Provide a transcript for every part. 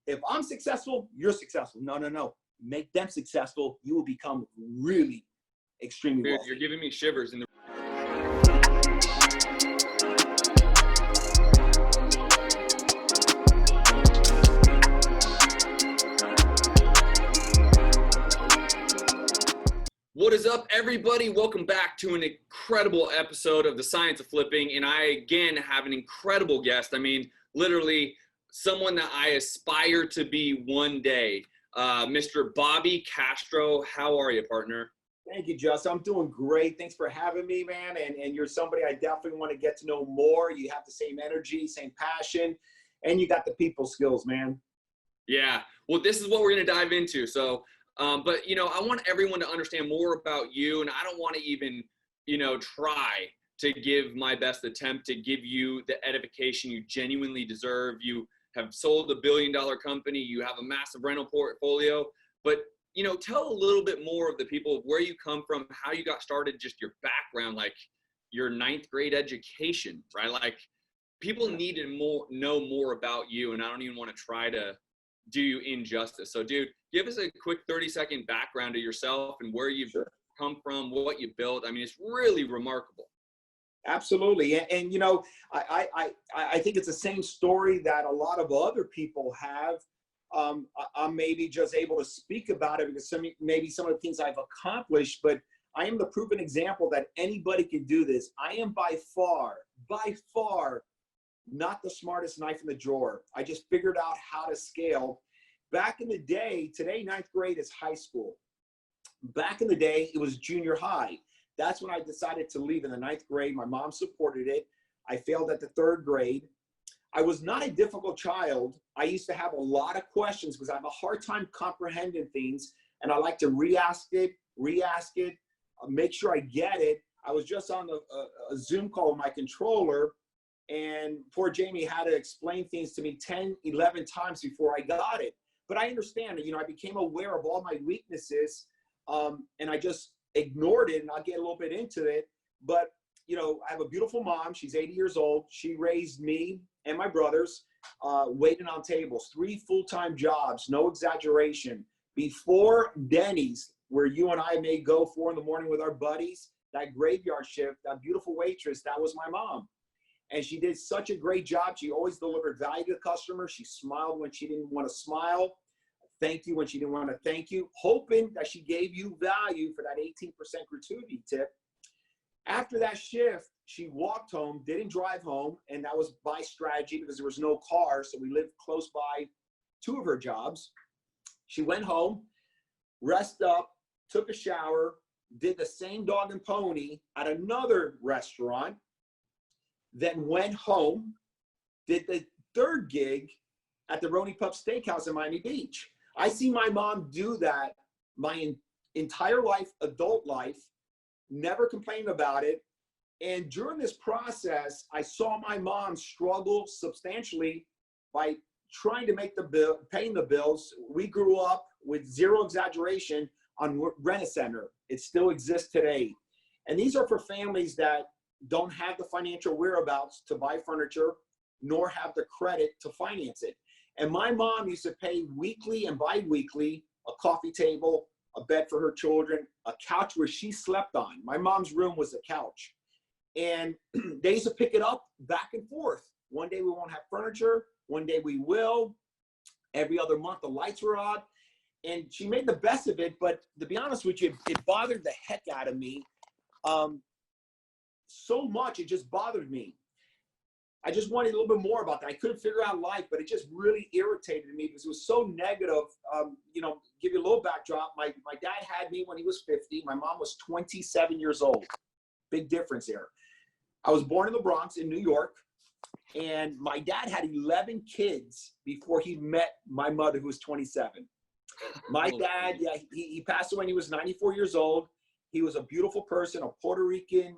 if I'm successful, you're successful. No, no, no. Make them successful. You will become really extremely Dude, wealthy. you're giving me shivers in the What is up, everybody? Welcome back to an incredible episode of The Science of Flipping. And I, again, have an incredible guest. I mean, literally someone that I aspire to be one day. Mr. Bobby Castro. How are you, partner? Thank you, Justin. I'm doing great. Thanks for having me, man. And you're somebody I definitely want to get to know more. You have the same energy, same passion, and you got the people skills, man. Yeah. Well, this is what we're going to dive into. So, but, you know, I want everyone to understand more about you, and I don't want to even, try to give my best attempt to give you the edification you genuinely deserve. You have sold $1 billion company. You have a massive rental portfolio, but, tell a little bit more of the people, where you come from, how you got started, just your background, like your 9th grade education, right? Like people need to know more about you, and I don't even want to try to do you injustice. So, dude, give us a quick 30-second background of yourself and where you've come from, what you built. I mean, it's really remarkable. Absolutely. And I think it's the same story that a lot of other people have. I'm maybe just able to speak about it because maybe some of the things I've accomplished, but I am the proven example that anybody can do this. I am by far, not the smartest knife in the drawer. I just figured out how to scale. Back in the day, today 9th grade is high school. Back in the day, it was junior high. That's when I decided to leave in the 9th grade. My mom supported it. I failed at the 3rd grade. I was not a difficult child. I used to have a lot of questions because I have a hard time comprehending things, and I like to re-ask it, make sure I get it. I was just on a Zoom call with my controller, and poor Jamie had to explain things to me 10, 11 times before I got it. But I understand it. I became aware of all my weaknesses, and I just ignored it, and I'll get a little bit into it. But, I have a beautiful mom. She's 80 years old. She raised me and my brothers, waiting on tables, 3 full-time jobs, no exaggeration. Before Denny's, where you and I may go 4 a.m. with our buddies, that graveyard shift, that beautiful waitress, that was my mom. And she did such a great job. She always delivered value to the customer. She smiled when she didn't want to smile. Thank you when she didn't want to thank you, hoping that she gave you value for that 18% gratuity tip. After that shift, she walked home, didn't drive home, and that was by strategy because there was no car, so we lived close by 2 of her jobs. She went home, rested up, took a shower, did the same dog and pony at another restaurant, then went home, did the 3rd gig at the Roni Pub Steakhouse in Miami Beach. I see my mom do that my entire life, adult life, never complained about it. And during this process, I saw my mom struggle substantially by trying to make paying the bills. We grew up with zero exaggeration on Rent-A-Center. It still exists today. And these are for families that don't have the financial whereabouts to buy furniture, nor have the credit to finance it. And my mom used to pay weekly and bi-weekly a coffee table, a bed for her children, a couch where she slept on. My mom's room was a couch. And they used to pick it up back and forth. One day we won't have furniture. One day we will. Every other month the lights were on. And she made the best of it. But to be honest with you, it bothered the heck out of me. So much, it just bothered me. I just wanted a little bit more about that. I couldn't figure out life, but it just really irritated me because it was so negative. Give you a little backdrop. My dad had me when he was 50. My mom was 27 years old. Big difference here. I was born in the Bronx in New York, and my dad had 11 kids before he met my mother, who was 27. My dad, he passed away when he was 94 years old. He was a beautiful person, a Puerto Rican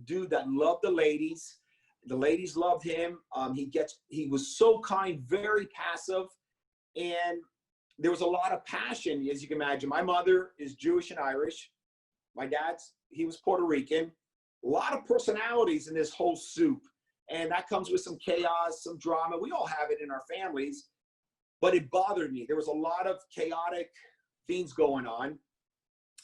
dude that loved the ladies. The ladies loved him. He was so kind, very passive, and there was a lot of passion, as you can imagine. My mother is Jewish and Irish. My he was Puerto Rican. A lot of personalities in this whole soup, and that comes with some chaos, some drama. We all have it in our families. but it bothered me. There was a lot of chaotic things going on.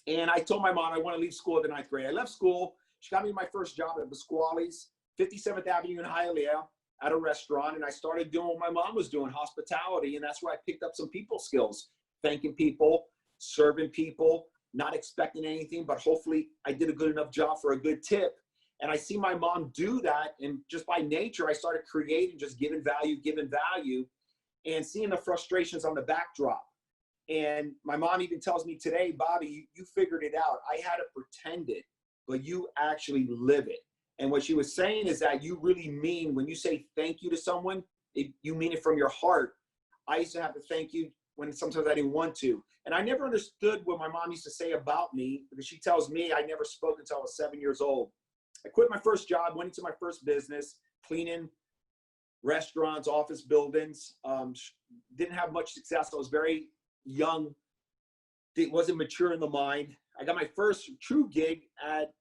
And I told my mom I want to leave school at the 9th grade. I left school. She got me my first job at Pasquale's, 57th Avenue in Hialeah, at a restaurant. And I started doing what my mom was doing, hospitality. And that's where I picked up some people skills, thanking people, serving people, not expecting anything, but hopefully I did a good enough job for a good tip. And I see my mom do that. And just by nature, I started creating, just giving value, and seeing the frustrations on the backdrop. And my mom even tells me today, Bobby, you figured it out. I had to pretend it, but you actually live it. And what she was saying is that you really mean, when you say thank you to someone, you mean it from your heart. I used to have to thank you when sometimes I didn't want to. And I never understood what my mom used to say about me, because she tells me I never spoke until I was 7 years old. I quit my first job, went into my first business, cleaning restaurants, office buildings. Didn't have much success. I was very young. It wasn't mature in the mind. I got my first true gig at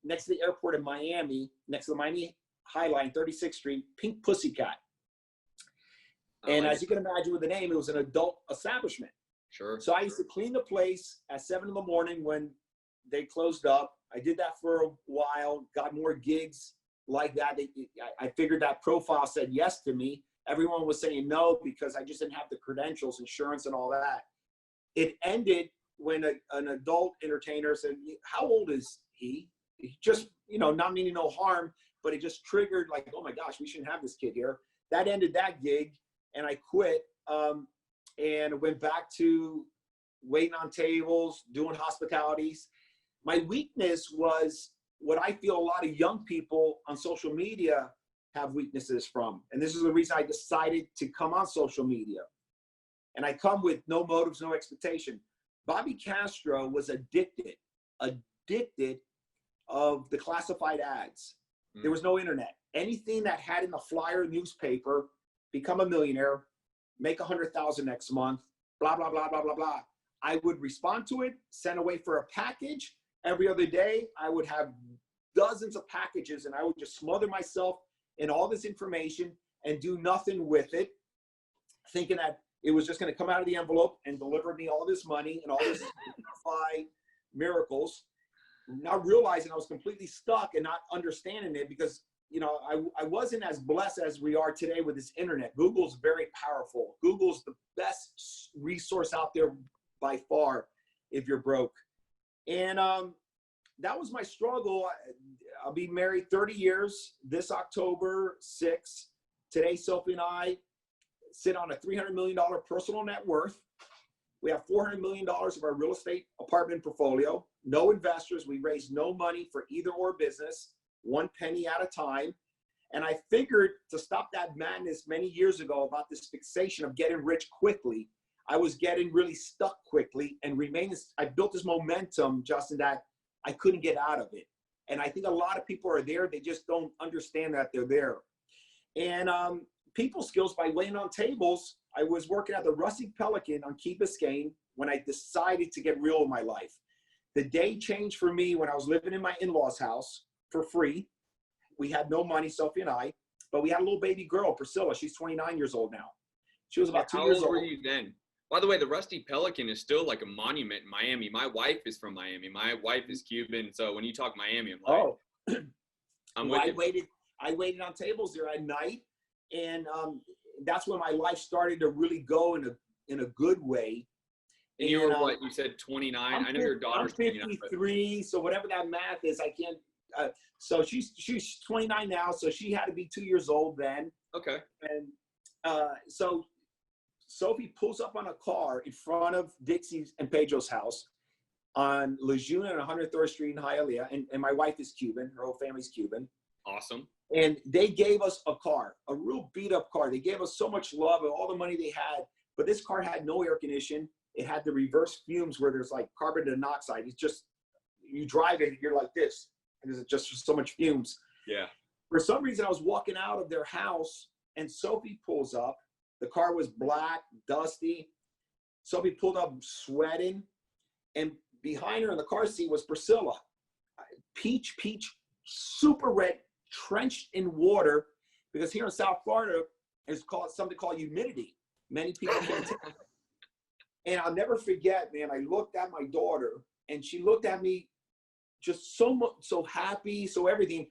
next to the airport in Miami, next to the Miami High Line, 36th Street, Pink Pussycat. And as you can imagine with the name, it was an adult establishment. Sure. So I used to clean the place at 7 in the morning when they closed up. I did that for a while, got more gigs like that. I figured that profile said yes to me. Everyone was saying no because I just didn't have the credentials, insurance, and all that. It ended when an adult entertainer said, "How old is he?" He just, not meaning no harm, but it just triggered like, oh my gosh, we shouldn't have this kid here. That ended that gig, and I quit and went back to waiting on tables, doing hospitalities. My weakness was what I feel a lot of young people on social media have weaknesses from. And this is the reason I decided to come on social media. And I come with no motives, no expectation. Bobby Castro was addicted of the classified ads. There was no internet. Anything that had in the flyer newspaper, become a millionaire, make 100,000 next month, blah, blah, blah, blah, blah, blah. I would respond to it, send away for a package. Every other day, I would have dozens of packages, and I would just smother myself in all this information and do nothing with it, thinking that it was just going to come out of the envelope and deliver me all this money and all this miracles, not realizing I was completely stuck and not understanding it because, I wasn't as blessed as we are today with this internet. Google's very powerful. Google's the best resource out there by far if you're broke. And that was my struggle. I'll be married 30 years this October 6th. Today, Sophie and I sit on a $300 million personal net worth. We have $400 million of our real estate apartment portfolio. No investors. We raise no money for either or business, 1 penny at a time. And I figured to stop that madness many years ago about this fixation of getting rich quickly. I was getting really stuck quickly and I built this momentum, Justin, that I couldn't get out of it. And I think a lot of people are there. They just don't understand that they're there. And people skills by waiting on tables. I was working at the Rusty Pelican on Key Biscayne when I decided to get real in my life. The day changed for me when I was living in my in-laws' house for free. We had no money, Sophie and I, but we had a little baby girl, Priscilla. She's 29 years old now. She was about 2 years old. How old were you then? By the way, the Rusty Pelican is still like a monument in Miami. My wife is from Miami. My wife is Cuban. So when you talk Miami, I'm like, I'm with you. I waited on tables there at night. And that's when my life started to really go in a good way. And you were what? You said 29? I know your daughter's 53, so whatever that math is, I can't. So she's 29 now, so she had to be 2 years old then. Okay. And so Sophie pulls up on a car in front of Dixie's and Pedro's house on Lejeune and 103rd Street in Hialeah. And my wife is Cuban. Her whole family's Cuban. Awesome. And they gave us a car, a real beat up car. They gave us so much love and all the money they had, but this car had no air conditioning. It had the reverse fumes where there's like carbon monoxide. It's just, you drive it, you're like this, and there's just so much fumes. Yeah. For some reason, I was walking out of their house and Sophie pulls up. The car was black, dusty. Sophie pulled up sweating, and behind her in the car seat was Priscilla. Peach, super red, trenched in water, because here in South Florida, it's called something called humidity. Many people can't take it. And I'll never forget, man, I looked at my daughter and she looked at me just so much, so happy, so everything.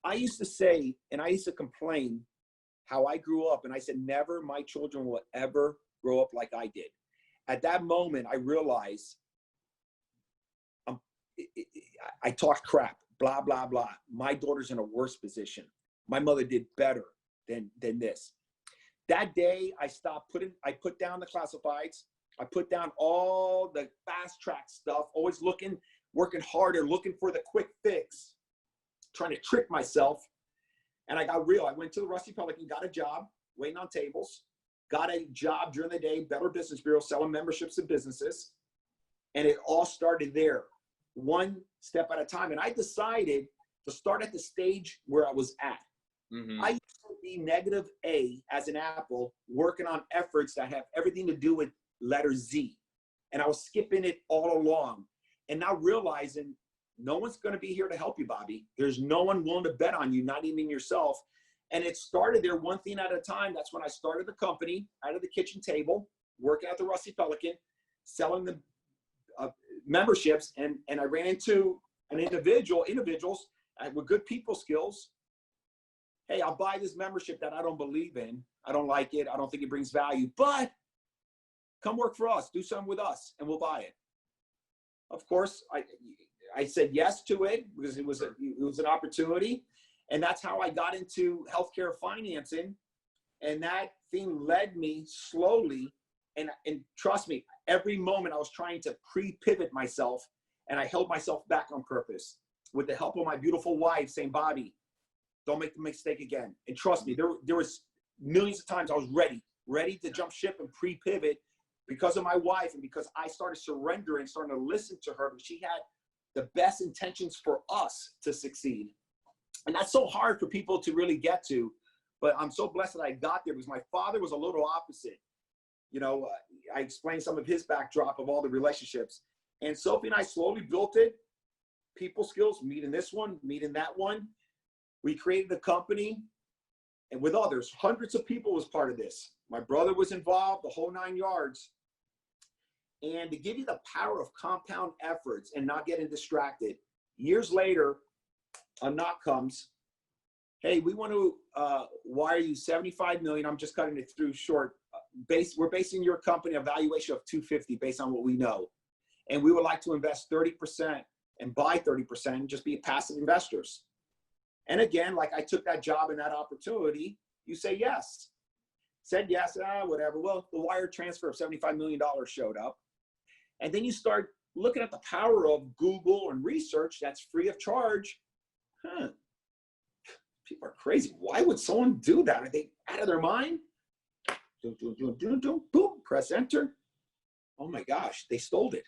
I used to say, and I used to complain how I grew up. And I said, never my children will ever grow up like I did. At that moment, I realized I talked crap, blah, blah, blah. My daughter's in a worse position. My mother did better than this. That day, I put down the classifieds. I put down all the fast track stuff, always working harder, looking for the quick fix, trying to trick myself. And I got real. I went to the Rusty Pelican, got a job, waiting on tables, got a job during the day, Better Business Bureau, selling memberships to businesses. And it all started there, one step at a time. And I decided to start at the stage where I was at. Mm-hmm. I used to be negative A as an apple, working on efforts that have everything to do with letter Z. And I was skipping it all along. And now realizing no one's going to be here to help you, Bobby. There's no one willing to bet on you, not even yourself. And it started there one thing at a time. That's when I started the company out of the kitchen table, working at the Rusty Pelican, selling the memberships. And I ran into individuals with good people skills. Hey, I'll buy this membership that I don't believe in. I don't like it. I don't think it brings value, but come work for us, do something with us, and we'll buy it. Of course, I said yes to it because it was an opportunity. And that's how I got into healthcare financing. And that thing led me slowly. And trust me, every moment I was trying to pre-pivot myself, and I held myself back on purpose with the help of my beautiful wife saying, Bobby, don't make the mistake again. And trust me, there was millions of times I was ready to jump ship and pre-pivot because of my wife and because I started surrendering, starting to listen to her, because she had the best intentions for us to succeed. And that's so hard for people to really get to, but I'm so blessed that I got there because my father was a little opposite. You know, I explained some of his backdrop of all the relationships. And Sophie and I slowly built it, people skills, meeting this one, meeting that one. We created a company, and with others, hundreds of people was part of this. My brother was involved, the whole 9 yards. And to give you the power of compound efforts and not getting distracted, years later, a knock comes. Hey, we want to wire you $75 million. I'm just cutting it through short. We're basing your company a valuation of $250 based on what we know. And we would like to invest 30% and buy 30% and just be passive investors. And again, like I took that job and that opportunity, you say yes. Said yes, whatever. Well, the wire transfer of $75 million showed up. And then you start looking at the power of Google and research that's free of charge. People are crazy. Why would someone do that? Are they out of their mind? Boom, press enter. Oh my gosh, they stole it.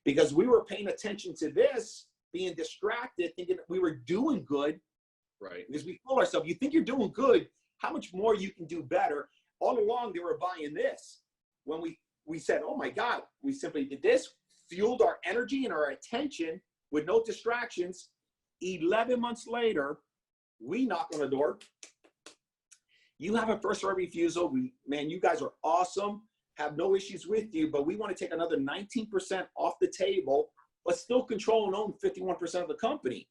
Because we were paying attention to this, being distracted, thinking we were doing good. Right. Because we fool ourselves. You think you're doing good, how much more you can do better. All along, they were buying this. When we said, oh my God, we simply did this, fueled our energy and our attention with no distractions. 11 months later, we knock on the door. You have a first right refusal. Man, you guys are awesome. Have no issues with you, but we want to take another 19% off the table, but still control and own 51% of the company.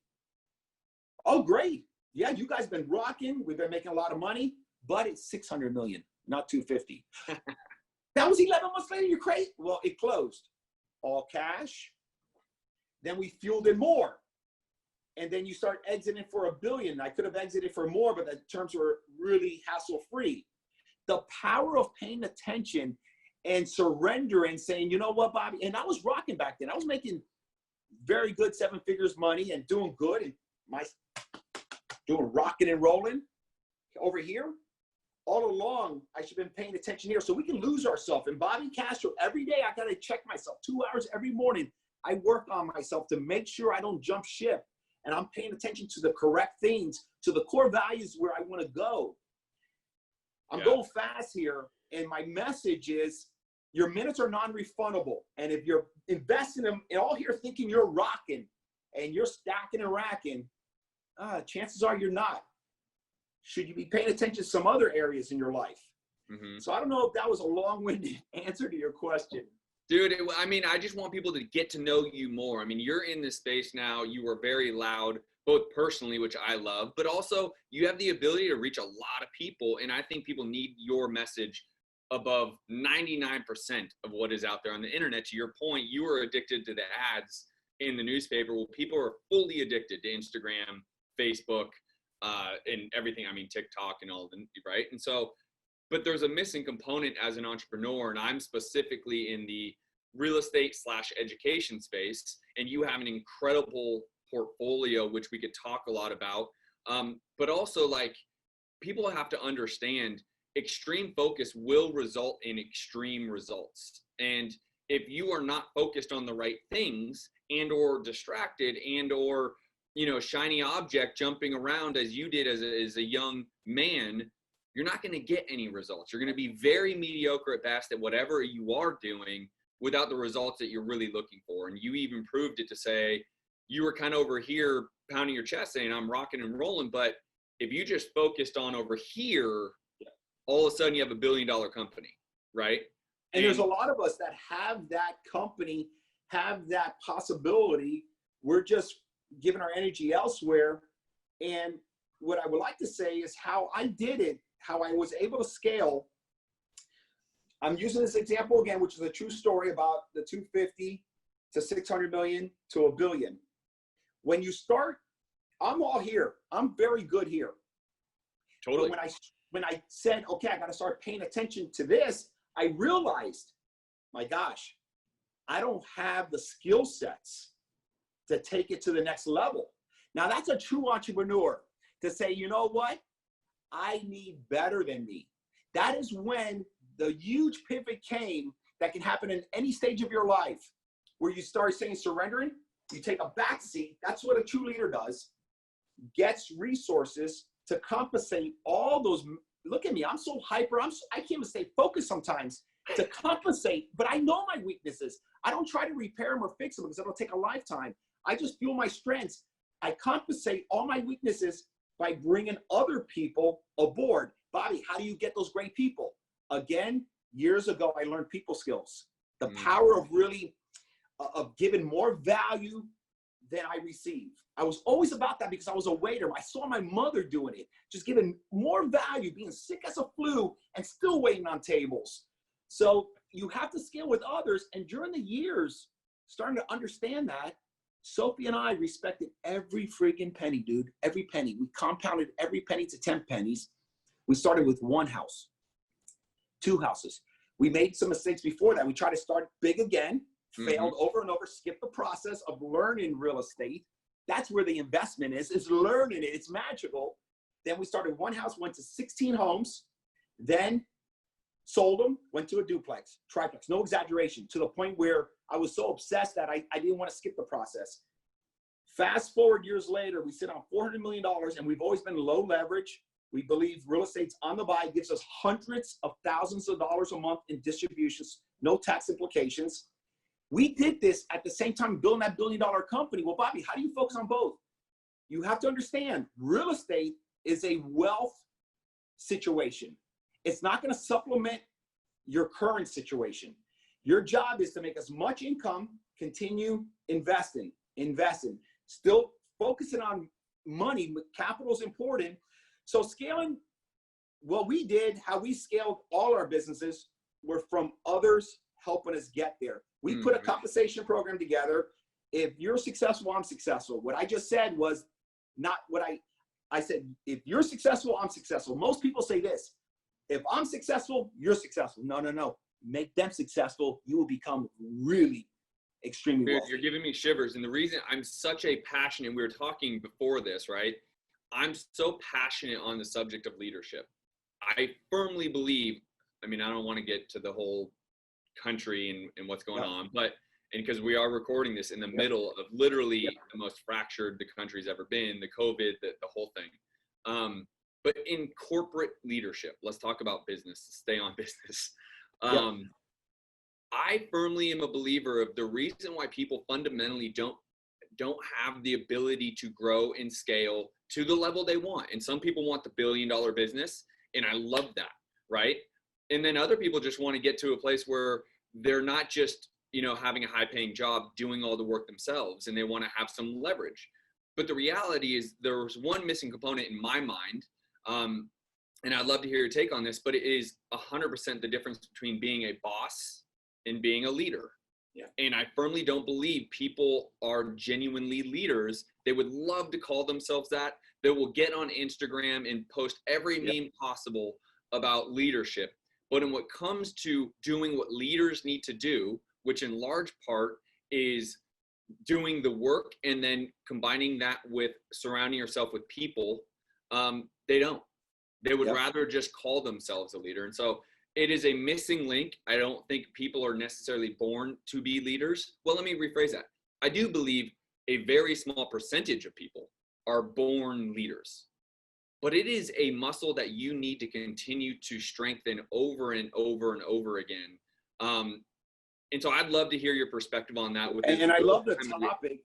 Oh, great. Yeah, you guys been rocking. We've been making a lot of money, but it's 600 million, not 250. That was 11 months later. You're crazy. Well, it closed. All cash. Then we fueled it more. And then you start exiting for $1 billion. I could have exited for more, but the terms were really hassle-free. The power of paying attention and surrendering, saying, you know what, Bobby? And I was rocking back then. I was making very good 7 figures money and doing good and doing rocking and rolling over here. All along, I should have been paying attention here. So we can lose ourselves. And Bobby Castro, every day I got to check myself. 2 hours every morning, I work on myself to make sure I don't jump ship. And I'm paying attention to the correct things, to the core values where I want to go. I'm going fast here. And my message is your minutes are non-refundable. And if you're investing them and all here thinking you're rocking and you're stacking and racking, chances are you're not. Should you be paying attention to some other areas in your life? Mm-hmm. So I don't know if that was a long-winded answer to your question. Dude, I mean, I just want people to get to know you more. I mean, you're in this space now. You are very loud, both personally, which I love, but also you have the ability to reach a lot of people. And I think people need your message above 99% of what is out there on the internet. To your point, you are addicted to the ads in the newspaper. Well, people are fully addicted to Instagram, Facebook, and everything. I mean, TikTok and all of them, right? And so, but there's a missing component as an entrepreneur, and I'm specifically in the real estate / education space, and you have an incredible portfolio, which we could talk a lot about. But also, like, people have to understand extreme focus will result in extreme results. And if you are not focused on the right things and or distracted and or, you know, shiny object jumping around as you did as a young man, you're not going to get any results. You're going to be very mediocre at best at whatever you are doing without the results that you're really looking for. And you even proved it to say you were kind of over here pounding your chest saying, I'm rocking and rolling. But if you just focused on over here, all of a sudden you have $1 billion company, right? And there's a lot of us that have that company, have that possibility. We're just giving our energy elsewhere. And what I would like to say is how I did it, how I was able to scale. I'm using this example again, which is a true story about the 250 to 600 million to $1 billion. When you start, I'm all here. I'm very good here. Totally. But when I said, okay, I got to start paying attention to this, I realized, my gosh, I don't have the skill sets to take it to the next level. Now that's a true entrepreneur, to say, you know what? I need better than me. That is when the huge pivot came that can happen in any stage of your life, where you start saying surrendering, you take a back seat. That's what a true leader does, gets resources to compensate all those. Look at me, I'm so hyper, I can't even stay focused sometimes to compensate, but I know my weaknesses. I don't try to repair them or fix them because it'll take a lifetime. I just fuel my strengths. I compensate all my weaknesses by bringing other people aboard. Bobby, how do you get those great people? Again, years ago, I learned people skills. The power of really, of giving more value than I receive. I was always about that because I was a waiter. I saw my mother doing it, just giving more value, being sick as a flu and still waiting on tables. So you have to scale with others. And during the years, starting to understand that, Sophie and I respected every freaking penny, dude. Every penny. We compounded every penny to 10 pennies. We started with 1 house, 2 houses. We made some mistakes before that. We tried to start big again, failed over and over, skipped the process of learning real estate. That's where the investment is learning it. It's magical. Then we started 1 house, went to 16 homes, then sold them, went to a duplex, triplex, no exaggeration, to the point where I was so obsessed that I didn't want to skip the process. Fast forward years later, we sit on $400 million, and we've always been low leverage. We believe real estate's on the buy, gives us hundreds of thousands of dollars a month in distributions, no tax implications. We did this at the same time building that $1 billion company. Well, Bobby, how do you focus on both? You have to understand, real estate is a wealth situation. It's not going to supplement your current situation. Your job is to make as much income, continue investing, still focusing on money. Capital is important. So scaling, what we did, how we scaled all our businesses, were from others helping us get there. We put a compensation program together. If you're successful, I'm successful. What I just said was not what I said. If you're successful, I'm successful. Most people say this: if I'm successful, you're successful. No. Make them successful. You will become really extremely wealthy. You're giving me shivers. And the reason I'm such a passionate, we were talking before this, right? I'm so passionate on the subject of leadership. I firmly believe, I mean, I don't want to get to the whole country and what's going on, but, and because we are recording this in the middle of literally the most fractured the country's ever been, the COVID, the whole thing. But in corporate leadership, let's talk about business, stay on business. I firmly am a believer of the reason why people fundamentally don't have the ability to grow and scale to the level they want. And some people want the $1 billion business, and I love that, right? And then other people just want to get to a place where they're not just, having a high paying job, doing all the work themselves, and they want to have some leverage. But the reality is there's one missing component in my mind. And I'd love to hear your take on this, but it is 100% the difference between being a boss and being a leader. Yeah. And I firmly don't believe people are genuinely leaders. They would love to call themselves that. They will get on Instagram and post every meme possible about leadership. But in what comes to doing what leaders need to do, which in large part is doing the work and then combining that with surrounding yourself with people, they don't. They would rather just call themselves a leader. And so it is a missing link. I don't think people are necessarily born to be leaders. Well, let me rephrase that. I do believe a very small percentage of people are born leaders, but it is a muscle that you need to continue to strengthen over and over and over again. And so I'd love to hear your perspective on that. And I love the topic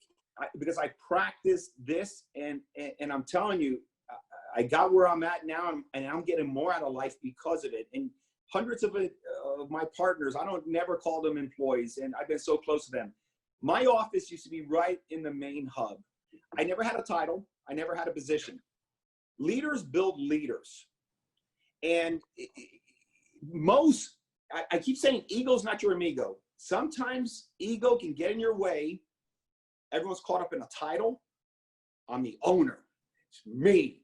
because I practiced this, and I'm telling you, I got where I'm at now, and I'm getting more out of life because of it. And hundreds of my partners, I don't never call them employees, and I've been so close to them. My office used to be right in the main hub. I never had a title. I never had a position. Leaders build leaders. And I keep saying ego's not your amigo. Sometimes ego can get in your way. Everyone's caught up in a title. I'm the owner. It's me.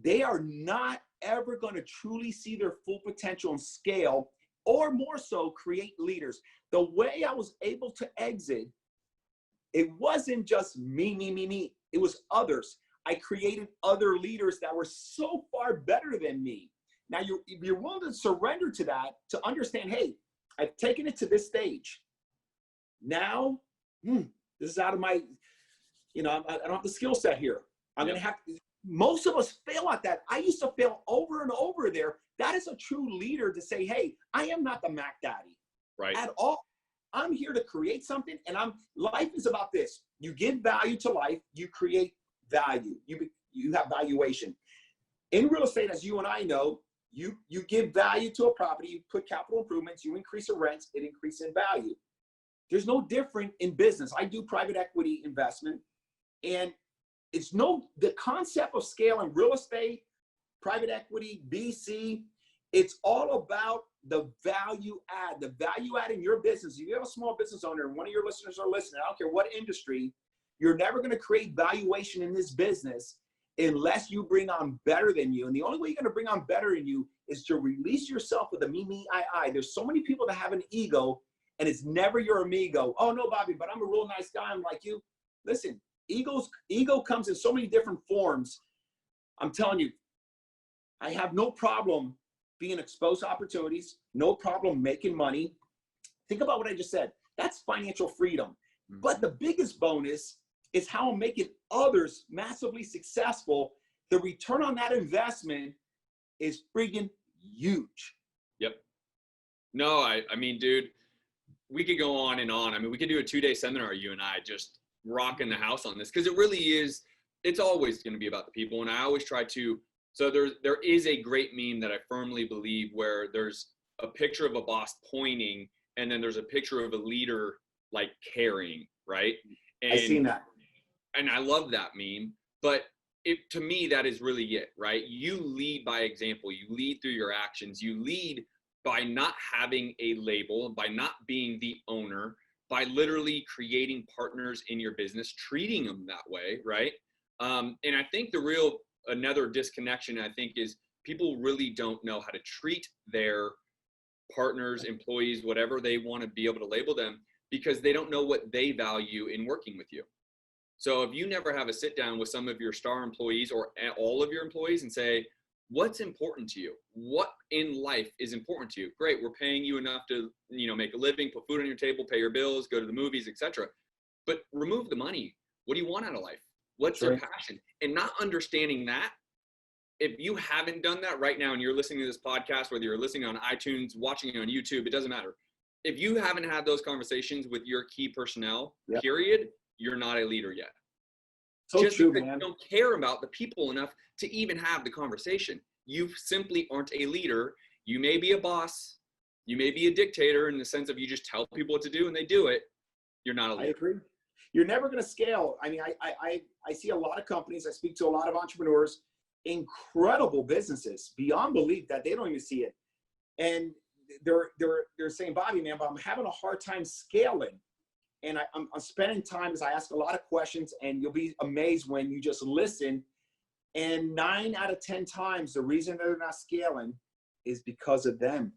They are not ever going to truly see their full potential and scale, or more so, create leaders. The way I was able to exit, it wasn't just me. It was others. I created other leaders that were so far better than me. Now, you're willing to surrender to that, to understand, hey, I've taken it to this stage. Now, this is out of my, I don't have the skill set here. I'm going to have to. Most of us fail at that. I used to fail over and over there. That is a true leader to say, hey, I am not the Mac Daddy at all. I'm here to create something, and life is about this. You give value to life, you create value. You have valuation. In real estate, as you and I know, you give value to a property, you put capital improvements, you increase the rents, it increases in value. There's no different in business. I do private equity investment, and the concept of scale in real estate, private equity, BC, it's all about the value add in your business. If you have a small business owner and one of your listeners are listening, I don't care what industry, you're never going to create valuation in this business unless you bring on better than you. And the only way you're going to bring on better than you is to release yourself with a me, I. There's so many people that have an ego, and it's never your amigo. Oh, no, Bobby, but I'm a real nice guy. I'm like you. Listen. Ego comes in so many different forms. I'm telling you, I have no problem being exposed to opportunities, no problem making money. Think about what I just said. That's financial freedom. But the biggest bonus is how I'm making others massively successful. The return on that investment is friggin' huge. Yep. No, I mean, dude, we could go on and on. I mean, we could do a 2-day seminar, you and I, just rocking the house on this, because it really is, it's always going to be about the people. And I always try to, so there is a great meme that I firmly believe where there's a picture of a boss pointing, and then there's a picture of a leader like carrying, right? And I've seen that. And I love that meme, but to me, that is really it, right? You lead by example, you lead through your actions, you lead by not having a label, by not being the owner, by literally creating partners in your business, treating them that way, right? And I think another disconnection, I think, is people really don't know how to treat their partners, employees, whatever they want to be able to label them, because they don't know what they value in working with you. So if you never have a sit down with some of your star employees or all of your employees and say, what's important to you? What in life is important to you? Great, we're paying you enough to, make a living, put food on your table, pay your bills, go to the movies, etc. But remove the money. What do you want out of life? What's your passion? And not understanding that, if you haven't done that right now and you're listening to this podcast, whether you're listening on iTunes, watching it on YouTube, it doesn't matter. If you haven't had those conversations with your key personnel, period, you're not a leader yet. So just true, because man. you don't care about the people enough to even have the conversation. You simply aren't a leader. You may be a boss. You may be a dictator in the sense of you just tell people what to do and they do it. You're not a leader. I agree. You're never going to scale. I mean, I see a lot of companies. I speak to a lot of entrepreneurs, incredible businesses beyond belief that they don't even see it. And they're saying, Bobby, man, but I'm having a hard time scaling. And I'm spending time as I ask a lot of questions, and you'll be amazed when you just listen. And 9 out of 10 times, the reason they're not scaling is because of them.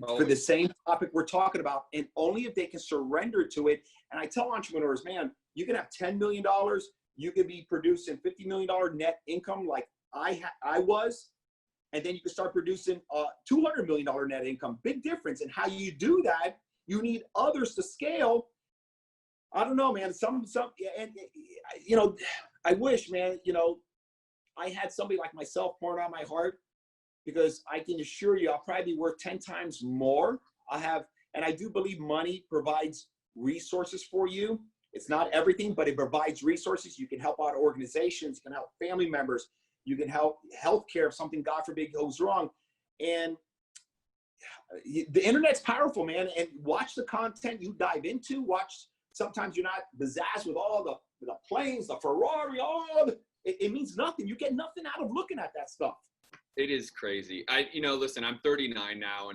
For the same topic we're talking about, and only if they can surrender to it. And I tell entrepreneurs, man, you can have $10 million, you could be producing $50 million net income like I was, and then you can start producing $200 million net income. Big difference. And how you do that, you need others to scale. I don't know, man. And you know, I wish, man, you know, I had somebody like myself pouring on my heart, because I can assure you I'll probably be worth 10 times more. And I do believe money provides resources for you. It's not everything, but it provides resources. You can help out organizations, you can help family members, you can help healthcare if something, God forbid, goes wrong. And the internet's powerful, man. And watch the content you dive into. Sometimes you're not bizazed with all the planes, the Ferrari, it means nothing. You get nothing out of looking at that stuff. It is crazy. Listen, I'm 39 now,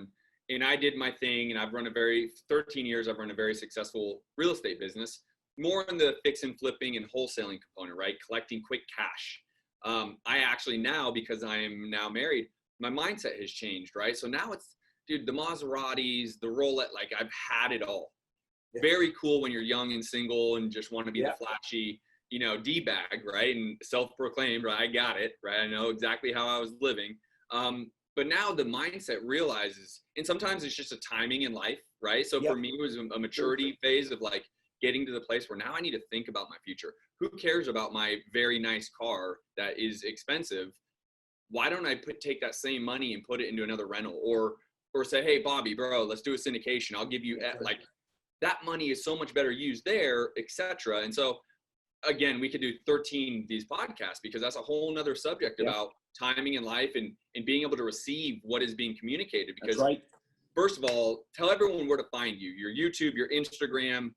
and I did my thing, and I've run 13 years, I've run a very successful real estate business, more in the fix and flipping and wholesaling component, right? Collecting quick cash. I actually now, because I am now married, my mindset has changed, right? So now it's, dude, the Maseratis, the Rolex, like I've had it all. Yeah. Very cool when you're young and single and just want to be the flashy, D-bag, right? And self-proclaimed, right? I got it, right? I know exactly how I was living. But now the mindset realizes, and sometimes it's just a timing in life, right? So for me, it was a maturity phase of like getting to the place where now I need to think about my future. Who cares about my very nice car that is expensive? Why don't I take that same money and put it into another rental, or say, hey, Bobby, bro, let's do a syndication. I'll give you like that money is so much better used there, etc. And so, again, we could do 13 of these podcasts, because that's a whole nother subject about timing in life and being able to receive what is being communicated. Because first of all, tell everyone where to find you, your YouTube, your Instagram.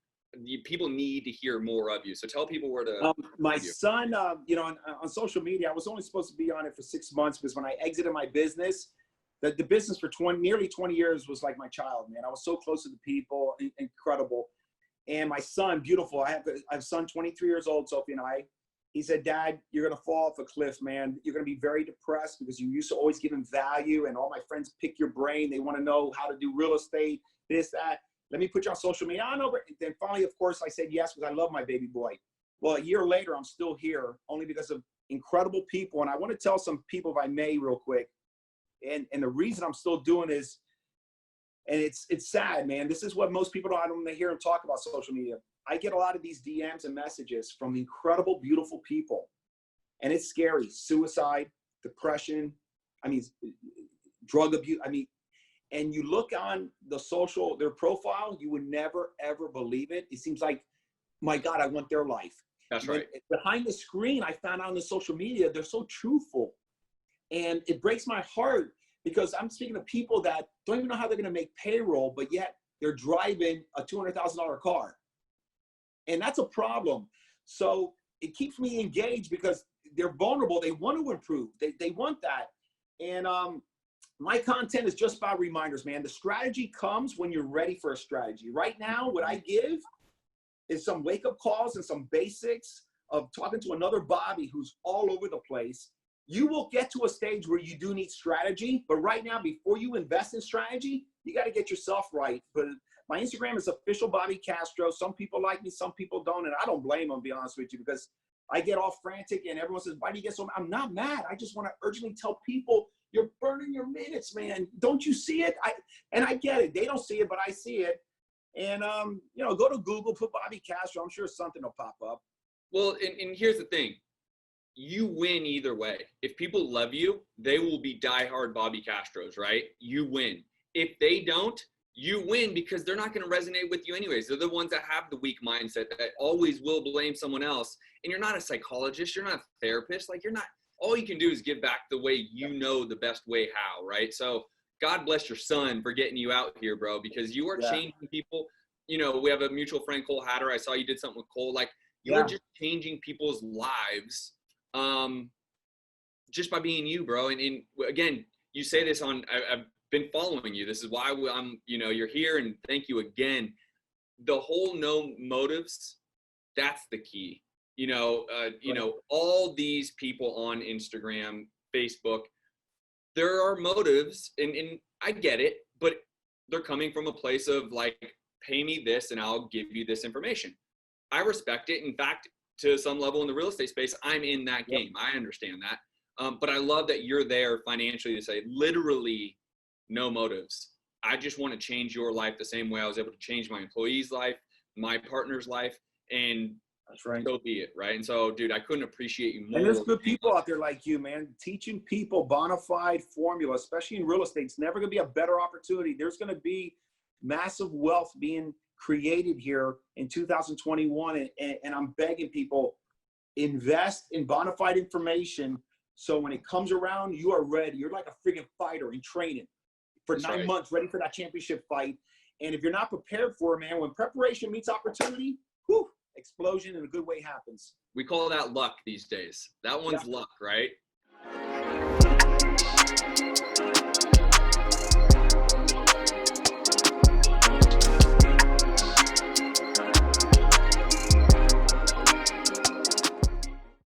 People need to hear more of you. So tell people where to. My son, on social media, I was only supposed to be on it for 6 months, because when I exited my business, the business for nearly 20 years was like my child, man. I was so close to the people, incredible. And my son, beautiful. I have a son, 23 years old, Sophie and I. He said, Dad, you're going to fall off a cliff, man. You're going to be very depressed, because you used to always give him value, and all my friends pick your brain. They want to know how to do real estate, this, that. Let me put you on social media. I know. But then finally, of course, I said yes, because I love my baby boy. Well, a year later, I'm still here, only because of incredible people. And I want to tell some people, if I may, real quick. And the reason I'm still doing is, and it's sad, man. This is what most people don't want to hear them talk about social media. I get a lot of these DMs and messages from incredible, beautiful people. And it's scary. Suicide, depression, drug abuse. And you look on their profile, you would never, ever believe it. It seems like, my God, I want their life. That's right. Behind the screen, I found out on the social media, they're so truthful. And it breaks my heart, because I'm speaking to people that don't even know how they're going to make payroll, but yet they're driving a $200,000 car. And that's a problem. So it keeps me engaged, because they're vulnerable. They want to improve. They want that. And my content is just about reminders, man. The strategy comes when you're ready for a strategy. Right now, what I give is some wake-up calls and some basics of talking to another Bobby who's all over the place. You will get to a stage where you do need strategy, but right now, before you invest in strategy, you got to get yourself right. But my Instagram is official Bobby Castro. Some people like me, some people don't, and I don't blame them, to be honest with you, because I get all frantic and everyone says, why do you get so mad? I'm not mad. I just want to urgently tell people, you're burning your minutes, man. Don't you see it? I get it. They don't see it, but I see it. And, go to Google, put Bobby Castro. I'm sure something will pop up. Well, and here's the thing. You win either way. If people love you, they will be diehard Bobby Castros, right? You win. If they don't, you win, because they're not going to resonate with you anyways. They're the ones that have the weak mindset that always will blame someone else. And you're not a psychologist. You're not a therapist. Like, you're not, all you can do is give back the way you know the best way how, right? So God bless your son for getting you out here, bro, because you are changing people. You know, we have a mutual friend, Cole Hatter. I saw you did something with Cole. Like, you are just changing people's lives just by being you, bro. And again, you say this on, I've been following you. This is why I'm, you know, you're here, and thank you again. The whole no motives, that's the key. You know, all these people on Instagram, Facebook, there are motives, and I get it, but they're coming from a place of like, pay me this and I'll give you this information. I respect it. In fact, to some level in the real estate space, I'm in that game. I understand that. But I love that you're there financially to say literally no motives. I just want to change your life the same way I was able to change my employee's life, my partner's life, and that's right. So be it, right? And so, dude, I couldn't appreciate you more. And there's good people out there like you, man. Teaching people bona fide formula, especially in real estate, it's never going to be a better opportunity. There's going to be massive wealth being created here in 2021. And I'm begging people, invest in bona fide information. So when it comes around, you are ready. You're like a friggin' fighter in training for 9 months, ready for that championship fight. And if you're not prepared for it, man, when preparation meets opportunity, whew, explosion in a good way happens. We call that luck these days. That one's luck, right?